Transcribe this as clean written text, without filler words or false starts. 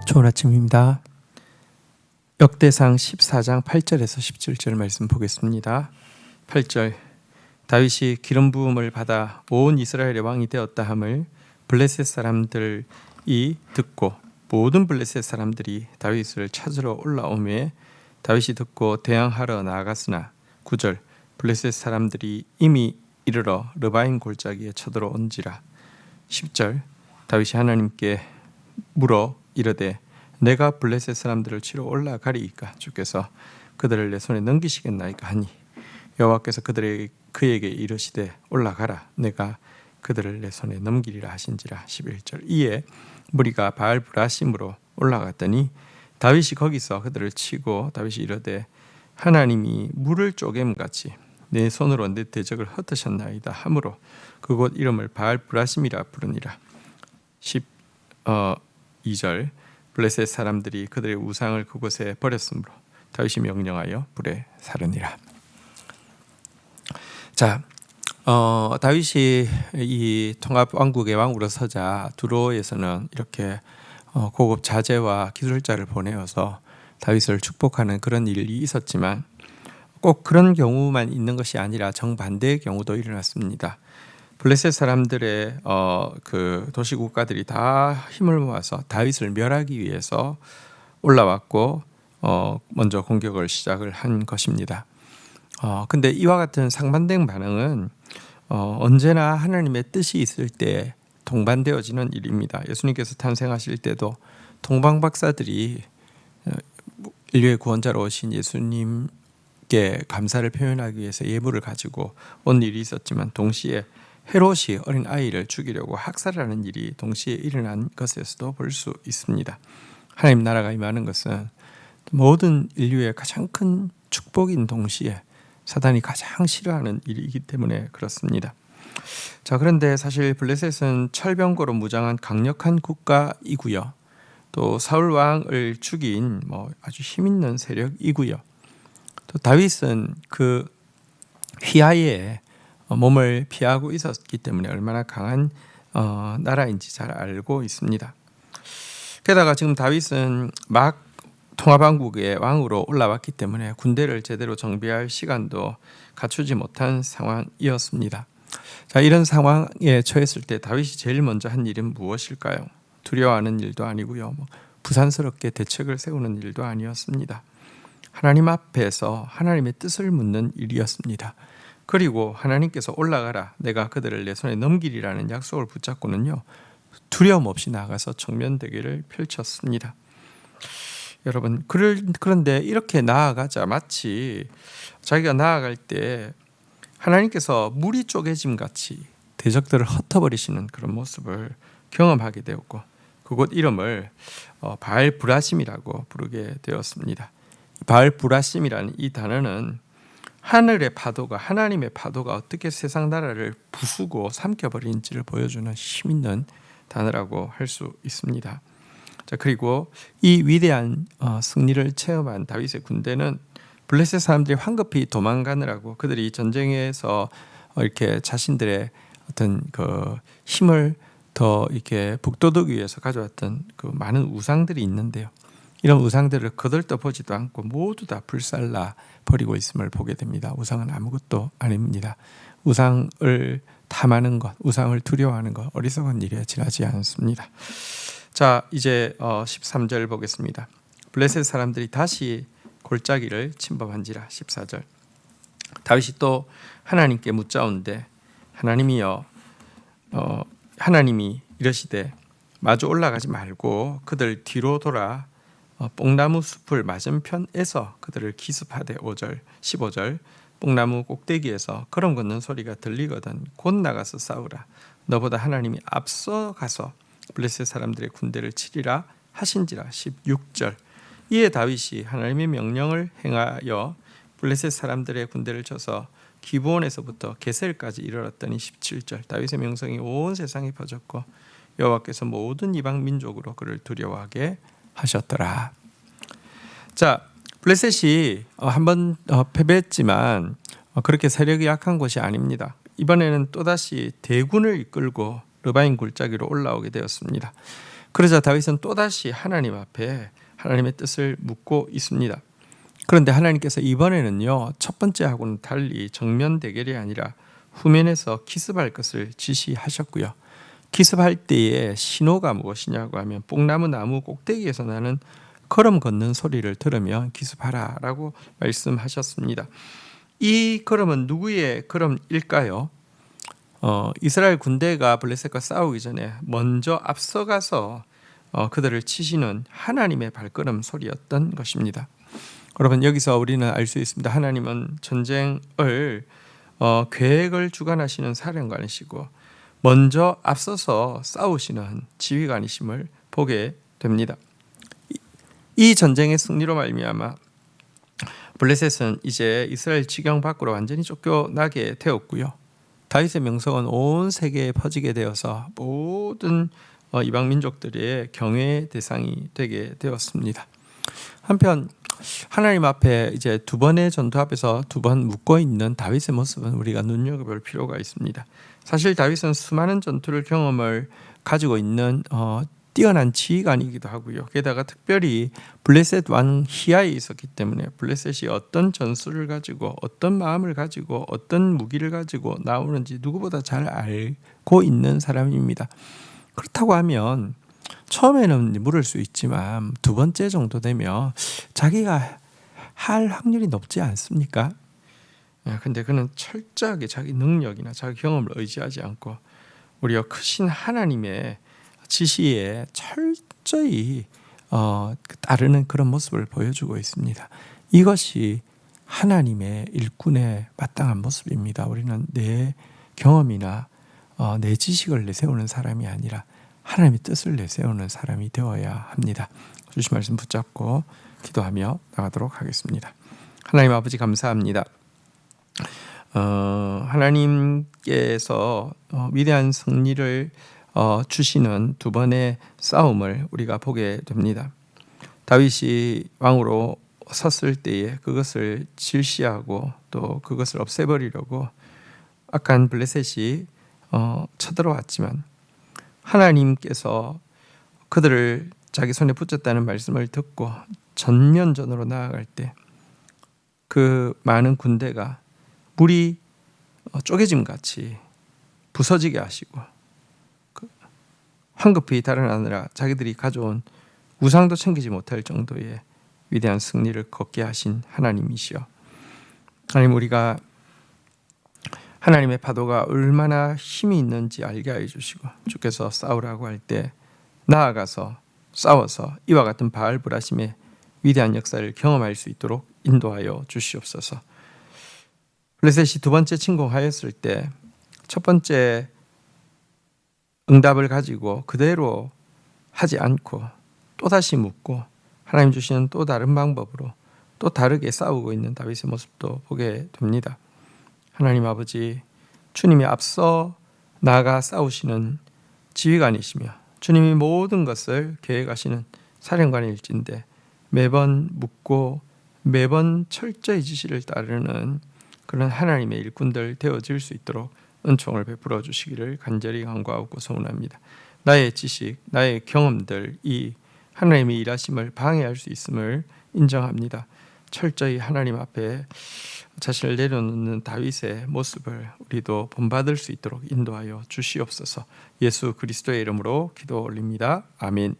좋은 아침입니다. 역대상 14장 8절에서 17절 말씀 보겠습니다. 8절 다윗이 기름 부음을 받아 온 이스라엘의 왕이 되었다 함을 블레셋 사람들이 듣고 모든 블레셋 사람들이 다윗을 찾으러 올라오매 다윗이 듣고 대항하러 나아갔으나 9절 블레셋 사람들이 이미 이르러 르바임 골짜기에 쳐들어온지라. 10절 다윗이 하나님께 물어 이르되 내가 블레셋 사람들을 치러 올라가리이까 주께서 그들을 내 손에 넘기시겠나이까 하니 여호와께서 그에게 이르시되 올라가라 내가 그들을 내 손에 넘기리라 하신지라. 11절 이에 무리가 바알 브라심으로 올라갔더니 다윗이 거기서 그들을 치고 다윗이 이르되 하나님이 물을 쪼개음같이 내 손으로 내 대적을 흩으셨나이다 하므로 그곳 이름을 바알 브라심이라 부르니라. 2절 블레셋 사람들이 그들의 우상을 그곳에 버렸으므로 다윗이 명령하여 불에 사르니라. 자, 다윗이 이 통합 왕국의 왕으로 서자 두로에서는 이렇게 고급 자제와 기술자를 보내어서 다윗을 축복하는 그런 일이 있었지만 꼭 그런 경우만 있는 것이 아니라 정반대의 경우도 일어났습니다. 블레셋 사람들의 그 도시 국가들이 다 힘을 모아서 다윗을 멸하기 위해서 올라왔고 먼저 공격을 시작을 한 것입니다. 근데 이와 같은 상반된 반응은 언제나 하나님의 뜻이 있을 때 동반되어지는 일입니다. 예수님께서 탄생하실 때도 동방 박사들이 인류의 구원자로 오신 예수님께 감사를 표현하기 위해서 예물을 가지고 온 일이 있었지만 동시에 헤롯이 어린 아이를 죽이려고 학살하는 일이 동시에 일어난 것에서도 볼 수 있습니다. 하나님 나라가 임하는 것은 모든 인류의 가장 큰 축복인 동시에 사단이 가장 싫어하는 일이기 때문에 그렇습니다. 자, 그런데 사실 블레셋은 철병거로 무장한 강력한 국가이고요. 또 사울 왕을 죽인 아주 힘있는 세력이고요. 또 다윗은 그 휘하에 몸을 피하고 있었기 때문에 얼마나 강한 나라인지 잘 알고 있습니다. 게다가 지금 다윗은 막 통합왕국의 왕으로 올라왔기 때문에 군대를 제대로 정비할 시간도 갖추지 못한 상황이었습니다. 자, 이런 상황에 처했을 때 다윗이 제일 먼저 한 일은 무엇일까요? 두려워하는 일도 아니고요. 부산스럽게 대책을 세우는 일도 아니었습니다. 하나님 앞에서 하나님의 뜻을 묻는 일이었습니다. 그리고 하나님께서 올라가라 내가 그들을 내 손에 넘기리라는 약속을 붙잡고는요 두려움 없이 나가서 정면 대결을 펼쳤습니다. 여러분 그런데 이렇게 나아가자 마치 자기가 나아갈 때 하나님께서 물이 쪼개짐 같이 대적들을 흩어버리시는 그런 모습을 경험하게 되었고 그곳 이름을 바알 브라심이라고 부르게 되었습니다. 바알 브라심이라는 이 단어는 하늘의 파도가 하나님의 파도가 어떻게 세상 나라를 부수고 삼켜버리는지를 보여주는 힘있는 단어라고 할 수 있습니다. 자, 그리고 이 위대한 승리를 체험한 다윗의 군대는 블레셋 사람들이 황급히 도망가느라고 그들이 전쟁에서 이렇게 자신들의 어떤 그 힘을 더 이렇게 북돋우기 위해서 가져왔던 그 많은 우상들이 있는데요. 이런 우상들을 거들떠보지도 않고 모두 다 불살라 버리고 있음을 보게 됩니다. 우상은 아무것도 아닙니다. 우상을 탐하는 것, 우상을 두려워하는 것, 어리석은 일에 지나지 않습니다. 자, 이제 13절 보겠습니다. 블레셋 사람들이 다시 골짜기를 침범한지라. 14절 다윗이 또 하나님께 묻자온데 하나님이 이르시되 마주 올라가지 말고 그들 뒤로 돌아 뽕나무 숲을 맞은편에서 그들을 기습하되. 5절 15절 뽕나무 꼭대기에서 걸음 걷는 소리가 들리거든 곧 나가서 싸우라 너보다 하나님이 앞서 가서 블레셋 사람들의 군대를 치리라 하신지라. 16절 이에 다윗이 하나님의 명령을 행하여 블레셋 사람들의 군대를 쳐서 기브온에서부터 게셀까지 이르렀더니. 17절 다윗의 명성이 온 세상에 퍼졌고 여호와께서 모든 이방 민족으로 그를 두려워하게 하셨더라. 자, 블레셋이 한번 패배했지만 그렇게 세력이 약한 것이 아닙니다. 이번에는 또다시 대군을 이끌고 르바임 골짜기로 올라오게 되었습니다. 그러자 다윗은 또다시 하나님 앞에 하나님의 뜻을 묻고 있습니다. 그런데 하나님께서 이번에는요, 첫 번째하고는 달리 정면 대결이 아니라 후면에서 기습할 것을 지시하셨고요. 기습할 때의 신호가 무엇이냐고 하면 뽕나무 나무 꼭대기에서 나는 걸음 걷는 소리를 들으면 기습하라 라고 말씀하셨습니다. 이 걸음은 누구의 걸음일까요? 이스라엘 군대가 블레셋과 싸우기 전에 먼저 앞서가서 그들을 치시는 하나님의 발걸음 소리였던 것입니다. 여러분, 여기서 우리는 알 수 있습니다. 하나님은 전쟁을 계획을 주관하시는 사령관이시고 먼저 앞서서 싸우시는 지휘관이심을 보게 됩니다. 이 전쟁의 승리로 말미암아 블레셋은 이제 이스라엘 지경 밖으로 완전히 쫓겨나게 되었고요. 다윗의 명성은 온 세계에 퍼지게 되어서 모든 이방 민족들의 경외의 대상이 되게 되었습니다. 한편 하나님 앞에 이제 두 번의 전투 앞에서 두 번 묶어 있는 다윗의 모습은 우리가 눈여겨볼 필요가 있습니다. 사실 다윗은 수많은 전투를 경험을 가지고 있는 뛰어난 지휘관이기도 하고요. 게다가 특별히 블레셋 왕 희하에 있었기 때문에 블레셋이 어떤 전술을 가지고 어떤 마음을 가지고 어떤 무기를 가지고 나오는지 누구보다 잘 알고 있는 사람입니다. 그렇다고 하면 처음에는 물을 수 있지만 두 번째 정도 되면 자기가 할 확률이 높지 않습니까? 근데 그는 철저하게 자기 능력이나 자기 경험을 의지하지 않고 우리가 크신 하나님의 지시에 철저히 따르는 그런 모습을 보여주고 있습니다. 이것이 하나님의 일꾼에 마땅한 모습입니다. 우리는 내 경험이나 내 지식을 내세우는 사람이 아니라 하나님의 뜻을 내세우는 사람이 되어야 합니다. 주신 말씀 붙잡고 기도하며 나가도록 하겠습니다. 하나님 아버지 감사합니다. 하나님께서 위대한 승리를 주시는 두 번의 싸움을 우리가 보게 됩니다. 다윗이 왕으로 섰을 때에 그것을 질시하고 또 그것을 없애버리려고 악한 블레셋이 쳐들어왔지만 하나님께서 그들을 자기 손에 붙였다는 말씀을 듣고 전면전으로 나아갈 때 그 많은 군대가 물이 쪼개짐 같이 부서지게 하시고 황급히 달아나느라 자기들이 가져온 우상도 챙기지 못할 정도의 위대한 승리를 거두게 하신 하나님이시여, 하나님, 우리가 하나님의 파도가 얼마나 힘이 있는지 알게 해 주시고 주께서 싸우라고 할 때 나아가서 싸워서 이와 같은 바알브라심의 위대한 역사를 경험할 수 있도록 인도하여 주시옵소서. 블레셋이 두 번째 침공하였을 때 첫 번째 응답을 가지고 그대로 하지 않고 또다시 묻고 하나님 주시는 또 다른 방법으로 또 다르게 싸우고 있는 다윗의 모습도 보게 됩니다. 하나님 아버지, 주님이 앞서 나아가 싸우시는 지휘관이시며 주님이 모든 것을 계획하시는 사령관일진데 매번 묻고 매번 철저히 지시를 따르는 그런 하나님의 일꾼들 되어질 수 있도록 은총을 베풀어 주시기를 간절히 간구하고 소원합니다. 나의 지식, 나의 경험들이 하나님의 일하심을 방해할 수 있음을 인정합니다. 철저히 하나님 앞에 자신을 내려놓는 다윗의 모습을 우리도 본받을 수 있도록 인도하여 주시옵소서. 예수 그리스도의 이름으로 기도 올립니다. 아멘.